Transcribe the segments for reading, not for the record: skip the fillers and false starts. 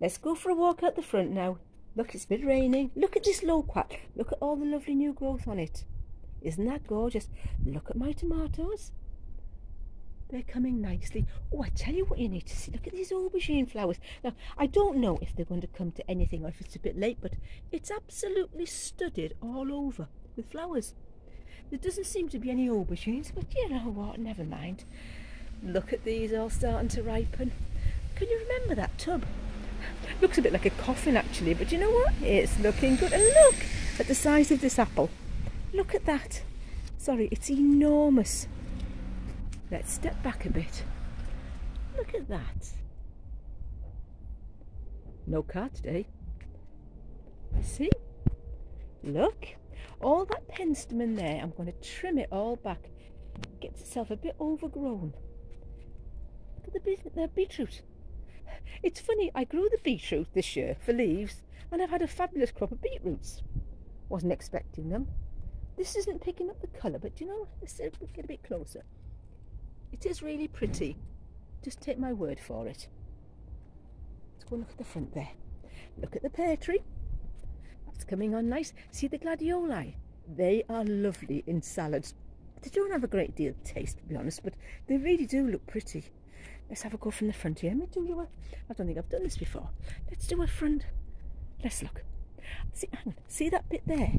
Let's go for a walk out the front now. Look, it's a bit raining. Look at this loquat. Look at all the lovely new growth on it. Isn't that gorgeous? Look at my tomatoes. They're coming nicely. Oh, I tell you what you need to see. Look at these aubergine flowers. Now, I don't know if they're going to come to anything or if it's a bit late, but it's absolutely studded all over with flowers. There doesn't seem to be any aubergines, but you know what, never mind. Look at these all starting to ripen. Can you remember that tub? Looks a bit like a coffin actually, but you know what? It's looking good. And look at the size of this apple. Look at that. Sorry, it's enormous. Let's step back a bit. Look at that. No car today. See? Look. All that penstemon there, I'm going to trim it all back. Gets itself a bit overgrown. Look at the beetroot. It's funny, I grew the beetroot this year for leaves and I've had a fabulous crop of beetroots. Wasn't expecting them. This isn't picking up the colour, but you know, let's get a bit closer. It is really pretty. Just take my word for it. Let's go and look at the front there. Look at the pear tree. That's coming on nice. See the gladioli? They are lovely in salads. They don't have a great deal of taste, to be honest, but they really do look pretty. Let's have a go from the front here. Let me do you I don't think I've done this before. Let's do a front. Let's look. See, hang on. See that bit there?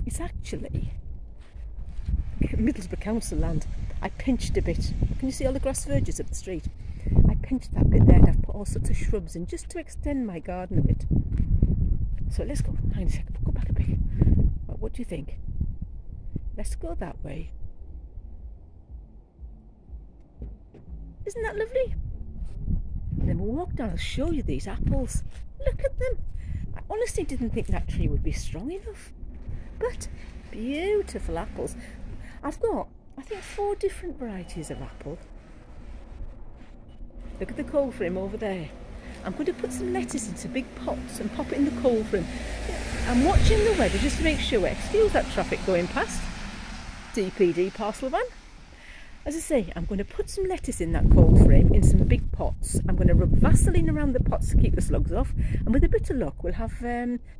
It's actually Middlesbrough Council land. I pinched a bit. Can you see all the grass verges up the street? I pinched that bit there and I've put all sorts of shrubs in just to extend my garden a bit. So let's go. Hang on a second. Go back a bit. What do you think? Let's go that way. Isn't that lovely? And then we'll walk down. I'll show you these apples. Look at them. I honestly didn't think that tree would be strong enough. But beautiful apples. I've got, I think, 4 different varieties of apple. Look at the cold frame over there. I'm going to put some lettuce into big pots and pop it in the cold frame. I'm watching the weather just to make sure. Excuse that traffic going past. DPD parcel van. As I say, I'm going to put some lettuce in that cold frame in some big pots. I'm going to rub Vaseline around the pots to keep the slugs off. And with a bit of luck, we'll have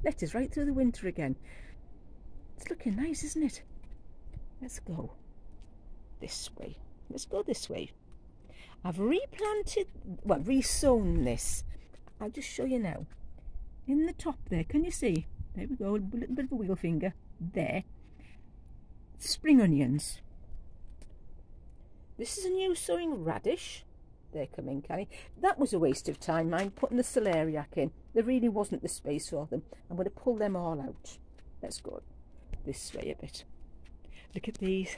lettuce right through the winter again. It's looking nice, isn't it? Let's go this way. Let's go this way. I've replanted, well, resown this. I'll just show you now. In the top there, can you see? There we go, a little bit of a wiggle finger. There. Spring onions. This is a new sowing radish. They're coming, Canny. That was a waste of time, mine, putting the celeriac in. There really wasn't the space for them. I'm going to pull them all out. Let's go this way a bit. Look at these.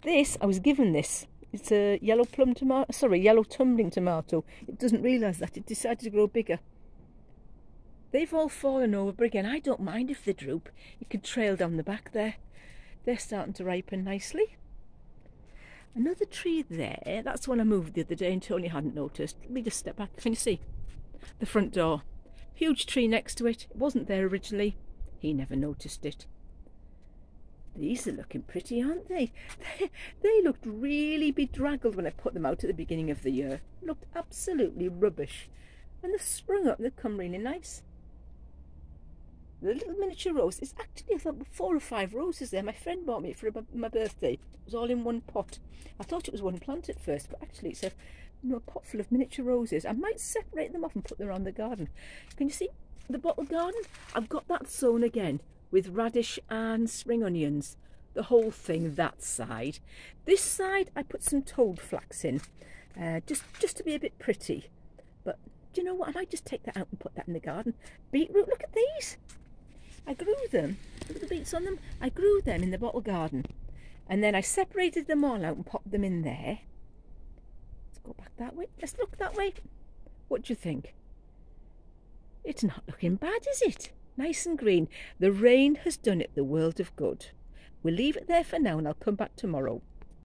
This, I was given this. It's a yellow plum tomato, sorry, yellow tumbling tomato. It doesn't realise that. It decided to grow bigger. They've all fallen over, but again, I don't mind if they droop. You can trail down the back there. They're starting to ripen nicely. Another tree there, that's one I moved the other day and Tony hadn't noticed. Let me just step back. Can you see? The front door. Huge tree next to it. It wasn't there originally. He never noticed it. These are looking pretty, aren't they? They looked really bedraggled when I put them out at the beginning of the year. Looked absolutely rubbish. And they've sprung up and they've come really nice. The little miniature rose is actually, I thought, 4 or 5 roses there. My friend bought me for my birthday. It was all in one pot. I thought it was one plant at first, but actually it's a pot full of miniature roses. I might separate them off and put them around the garden. Can you see the bottle garden? I've got that sown again with radish and spring onions. The whole thing, that side. This side, I put some toad flax in, just to be a bit pretty. But do you know what? I might just take that out and put that in the garden. Beetroot, look at these. I grew them. Look at the beets on them. I grew them in the bottle garden. And then I separated them all out and popped them in there. Let's go back that way. Let's look that way. What do you think? It's not looking bad, is it? Nice and green. The rain has done it the world of good. We'll leave it there for now and I'll come back tomorrow.